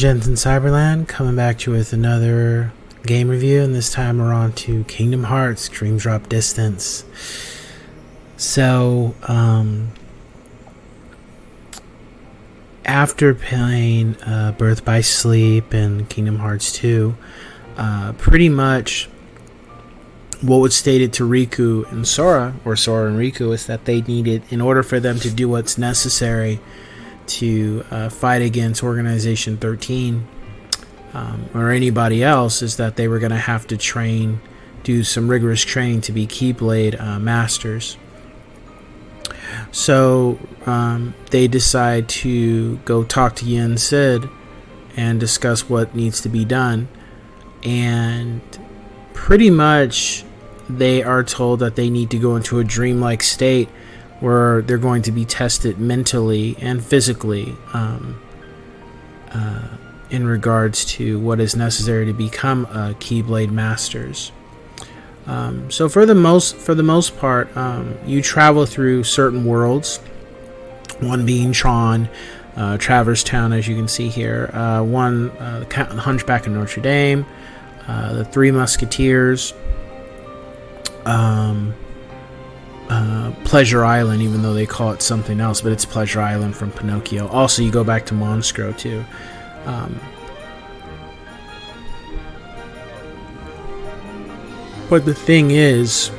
Jensen Cyberland, coming back to you with another game review, and this time we're on to Kingdom Hearts Dream Drop Distance. So, after playing Birth by Sleep and Kingdom Hearts 2, pretty much what was stated to Riku and Sora, or Sora and Riku, is that they needed, in order for them to do what's necessary to fight against Organization 13 or anybody else, is that they were going to have to do some rigorous training to be Keyblade masters. So they decide to go talk to Yin Sid and discuss what needs to be done, and pretty much they are told that they need to go into a dreamlike state where they're going to be tested mentally and physically in regards to what is necessary to become Keyblade masters. So for the most part, you travel through certain worlds. One being Tron, Traverse Town, as you can see here. One, the Hunchback of Notre Dame, the Three Musketeers. Pleasure Island, even though they call it something else, but it's Pleasure Island from Pinocchio. Also, you go back to Monstro too. But the thing is,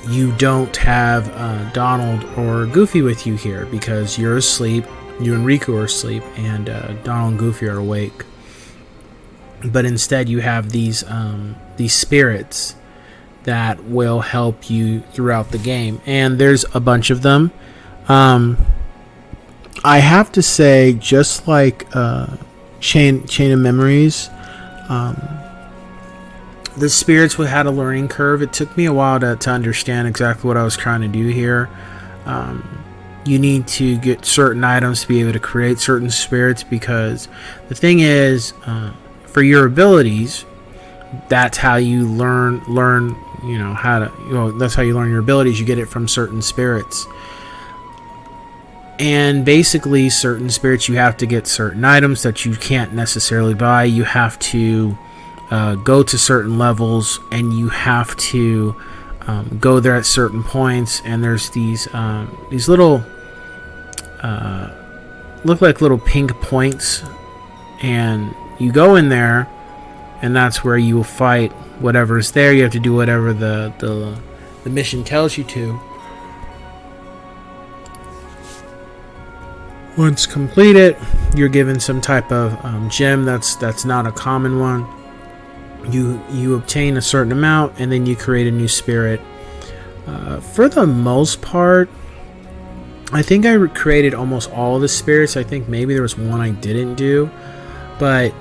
you don't have Donald or Goofy with you here because you're asleep. You and Riku are asleep, and Donald and Goofy are awake. But instead, you have these spirits that will help you throughout the game, and there's a bunch of them. I have to say, just like Chain of Memories, the spirits had a learning curve. It took me a while to understand exactly what I was trying to do here. You need to get certain items to be able to create certain spirits, because the thing is, for your abilities, that's how you learn that's how you learn your abilities. You get it from certain spirits. And basically, certain spirits, you have to get certain items that you can't necessarily buy. You have to go to certain levels, and you have to go there at certain points. And there's these little look like little pink points, and you go in there, and that's where you will fight whatever's there. You have to do whatever the mission tells you to. Once completed, you're given some type of gem that's not a common one. You obtain a certain amount, and then you create a new spirit. For the most part, I think I created almost all the spirits. I think maybe there was one I didn't do, but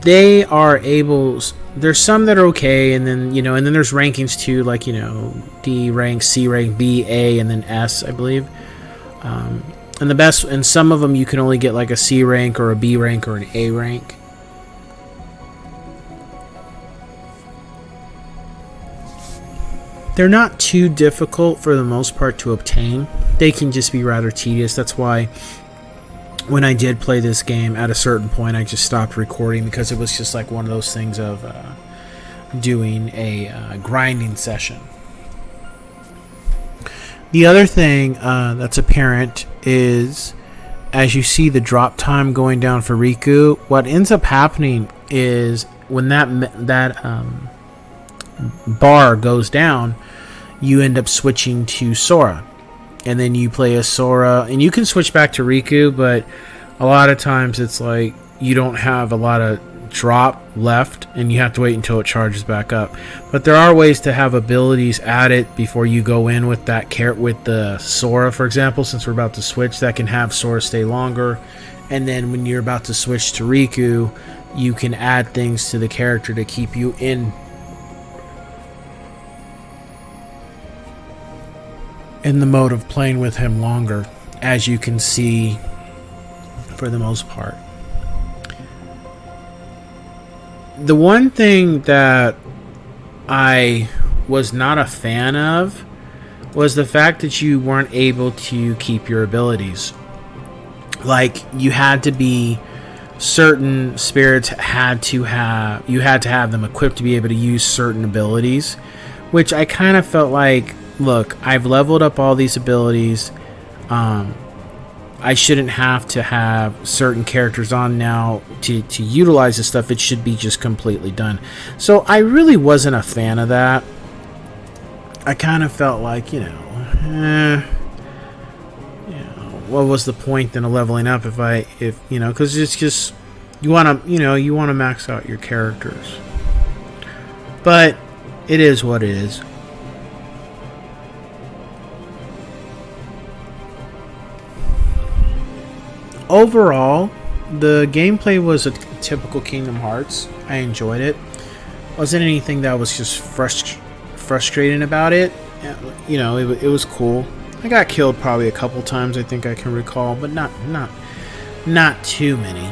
they are able. There's some that are okay, and then and then there's rankings too, like D rank, C rank, B, A, and then S, I believe. And the best, and some of them you can only get like a C rank or a B rank or an A rank. They're not too difficult for the most part to obtain. They can just be rather tedious. That's why when I did play this game, at a certain point I just stopped recording, because it was just like one of those things of doing a grinding session. The other thing that's apparent is, as you see the drop time going down for Riku, what ends up happening is when that bar goes down, you end up switching to Sora. And then you play as Sora, and you can switch back to Riku, but a lot of times it's like you don't have a lot of drop left, and you have to wait until it charges back up. But there are ways to have abilities added before you go in with with the Sora, for example. Since we're about to switch, that can have Sora stay longer, and then when you're about to switch to Riku, you can add things to the character to keep you in the mode of playing with him longer, as you can see for the most part. The one thing that I was not a fan of was the fact that you weren't able to keep your abilities. Like, you had to be, certain spirits you had to have them equipped to be able to use certain abilities, which I kind of felt like, look, I've leveled up all these abilities. I shouldn't have to have certain characters on now to utilize this stuff. It should be just completely done. So I really wasn't a fan of that. I kind of felt like, what was the point then of leveling up if because it's just, you want to max out your characters. But it is what it is. Overall, the gameplay was a typical Kingdom Hearts. I enjoyed it. Wasn't anything that was just frustrating about it. It was cool. I got killed probably a couple times, I think I can recall, but not too many.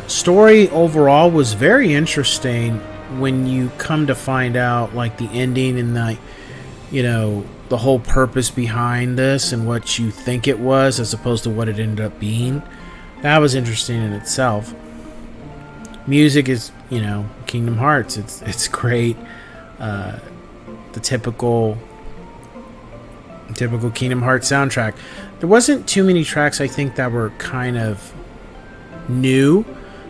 Story overall was very interesting when you come to find out, like, the ending and the whole purpose behind this and what you think it was as opposed to what it ended up being. That was interesting in itself. Music is, Kingdom Hearts. It's great. The typical Kingdom Hearts soundtrack. There wasn't too many tracks, I think, that were kind of new.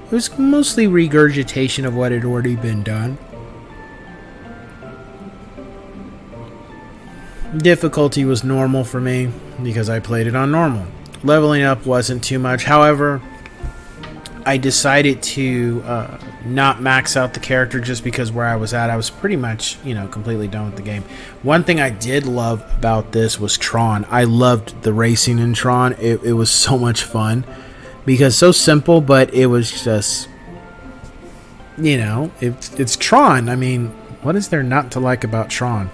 It was mostly regurgitation of what had already been done. Difficulty was normal for me because I played it on normal. Leveling up wasn't too much. However, I decided to not max out the character just because where I was at, I was pretty much, completely done with the game. One thing I did love about this was Tron. I loved the racing in Tron. It was so much fun because so simple, but it was just, it's Tron. I mean, what is there not to like about Tron?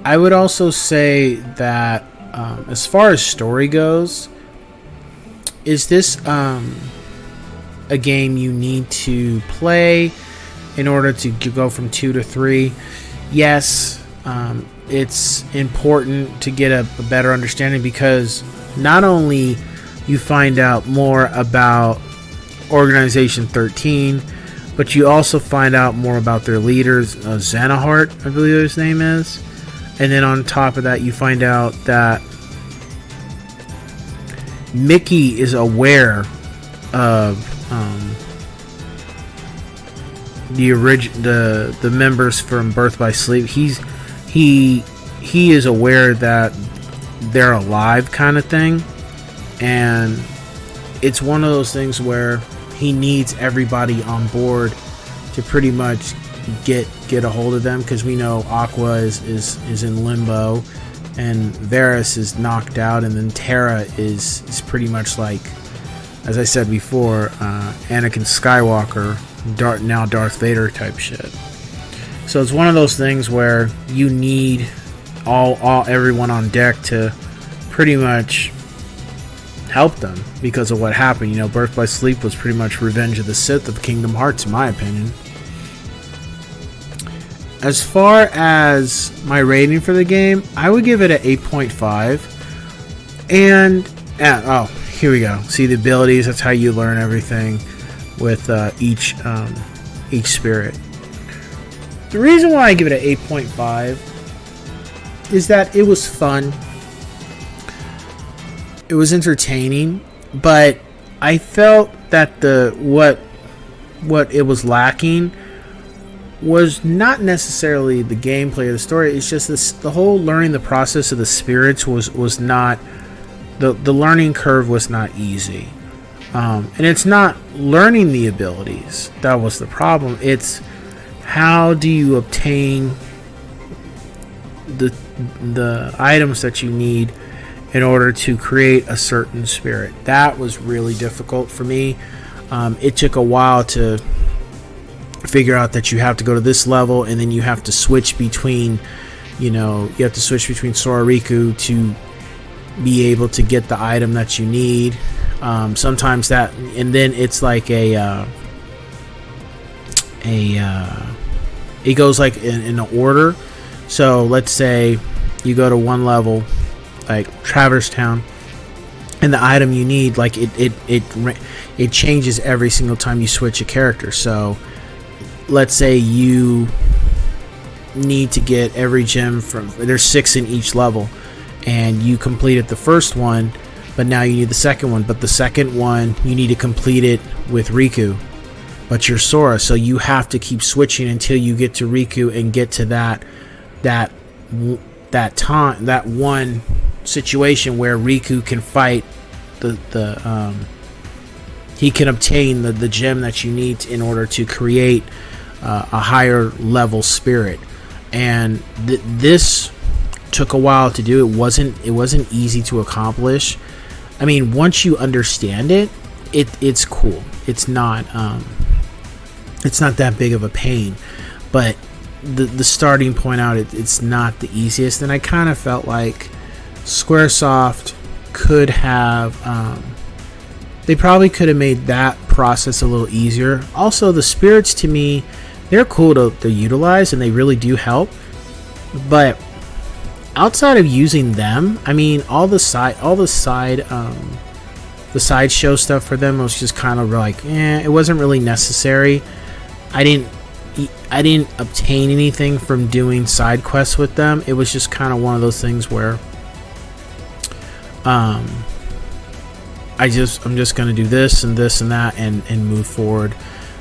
I would also say that as far as story goes, is this a game you need to play in order to go from 2 to 3? Yes, it's important to get a better understanding because not only you find out more about Organization 13, but you also find out more about their leaders, Xanahart, I believe his name is. And then on top of that, you find out that Mickey is aware of the members from Birth by Sleep. He is aware that they're alive, kind of thing, and it's one of those things where he needs everybody on board to pretty much get a hold of them, because we know Aqua is in limbo and Varys is knocked out, and then Terra is pretty much like, as I said before, Anakin Skywalker, now Darth Vader type shit. So it's one of those things where you need everyone on deck to pretty much help them because of what happened. Birth by Sleep was pretty much Revenge of the Sith of Kingdom Hearts, in my opinion. As far as my rating for the game, I would give it an 8.5. And here we go. See the abilities. That's how you learn everything with each spirit. The reason why I give it an 8.5 is that it was fun. It was entertaining, but I felt that what it was lacking was not necessarily the gameplay of the story. It's just the whole learning the process of the spirits was not, the learning curve was not easy. And it's not learning the abilities that was the problem. It's how do you obtain the items that you need in order to create a certain spirit. That was really difficult for me. It took a while to figure out that you have to go to this level, and then you have to switch between Sora Riku to be able to get the item that you need. Sometimes that, and then it's like it goes like in an order. So let's say you go to one level, like Traverse Town, and the item you need, like it changes every single time you switch a character. So let's say you need to get every gem from, there's 6 in each level, and you completed the first one, but now you need the second one. But the second one, you need to complete it with Riku, but you're Sora, so you have to keep switching until you get to Riku and get to that one situation where Riku can fight he can obtain the gem that you need in order to create a higher level spirit. And this took a while to do. It wasn't easy to accomplish. I mean, once you understand it's cool. It's not that big of a pain, but the starting point out, it's not the easiest. And I kind of felt like Squaresoft could have they probably could have made that process a little easier. Also, the spirits, to me, they're cool to utilize, and they really do help. But outside of using them, I mean, the sideshow stuff for them was just kind of like, it wasn't really necessary. I didn't obtain anything from doing side quests with them. It was just kind of one of those things where I'm just gonna do this and this and that and move forward.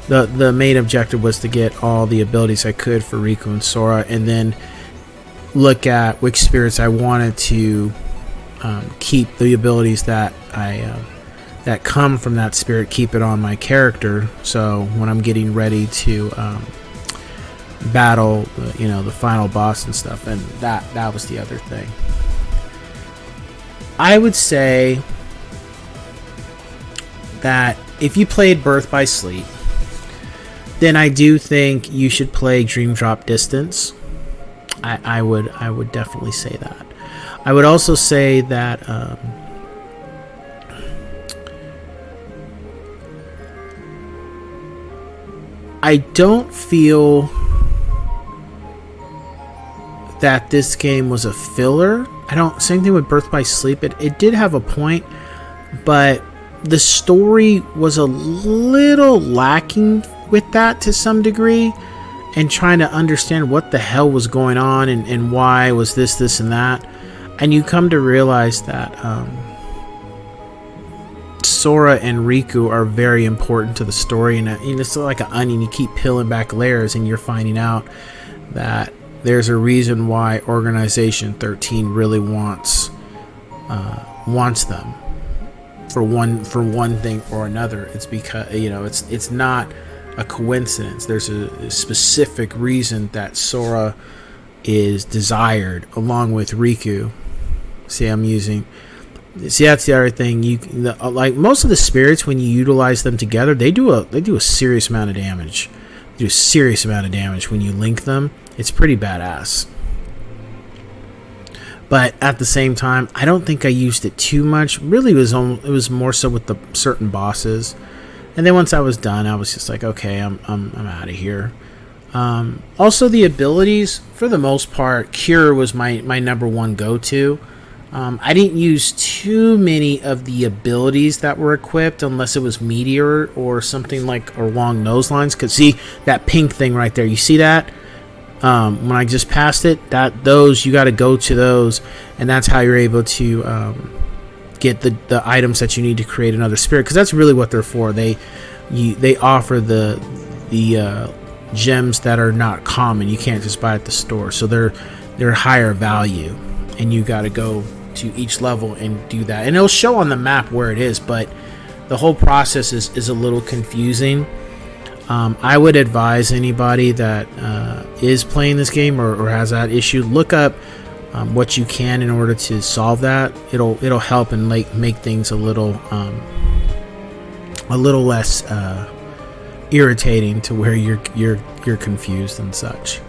The main objective was to get all the abilities I could for Riku and Sora, and then look at which spirits I wanted to keep the abilities that that come from that spirit, keep it on my character. So when I'm getting ready to battle, the final boss and stuff, and that was the other thing. I would say that if you played Birth by Sleep, then I do think you should play Dream Drop Distance. I would definitely say that. I would also say that I don't feel that this game was a filler. Same thing with Birth by Sleep. It did have a point, but the story was a little lacking with that to some degree, and trying to understand what the hell was going on and why was this and that. And you come to realize that Sora and Riku are very important to the story, and it's like an onion. You keep peeling back layers, and you're finding out that there's a reason why Organization 13 really wants them for one thing or another. It's because it's not a coincidence. There's a specific reason that Sora is desired along with Riku. That's the other thing. Like most of the spirits, when you utilize them together, they do a serious amount of damage. They do a serious amount of damage when you link them. It's pretty badass. But at the same time, I don't think I used it too much. Really, it was more so with the certain bosses. And then once I was done, I was just like, okay, I'm out of here. Also, the abilities, for the most part, Cure was my number one go-to. I didn't use too many of the abilities that were equipped unless it was Meteor or something like along those lines. Because see that pink thing right there, you see that? When I just passed it, you got to go to those, and that's how you're able to get the items that you need to create another spirit. Because that's really what they're for. They offer the gems that are not common. You can't just buy at the store, so they're higher value, and you got to go to each level and do that. And it'll show on the map where it is, but the whole process is a little confusing. I would advise anybody that is playing this game or has that issue, look up what you can in order to solve that. It'll help and make things a little less irritating to where you're confused and such.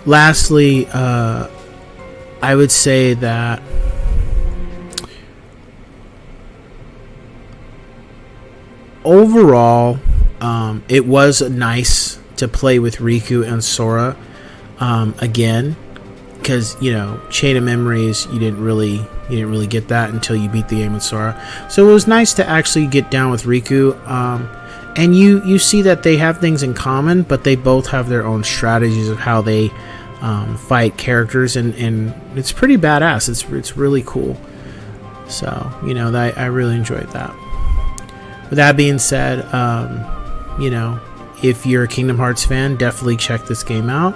Lastly, I would say that overall, It was nice to play with Riku and Sora again, because Chain of Memories, you didn't really get that until you beat the game with Sora. So it was nice to actually get down with Riku, and you see that they have things in common, but they both have their own strategies of how they fight characters, and it's pretty badass. It's really cool. So I really enjoyed that. With that being said, if you're a Kingdom Hearts fan, definitely check this game out.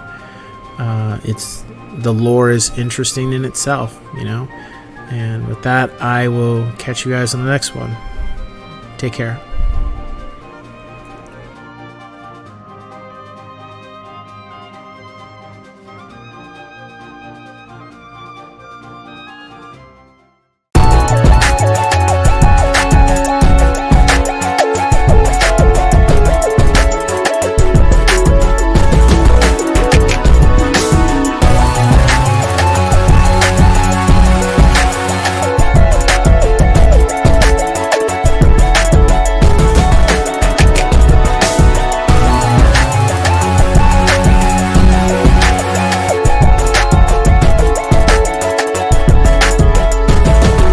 The lore is interesting in itself, And with that, I will catch you guys on the next one. Take care.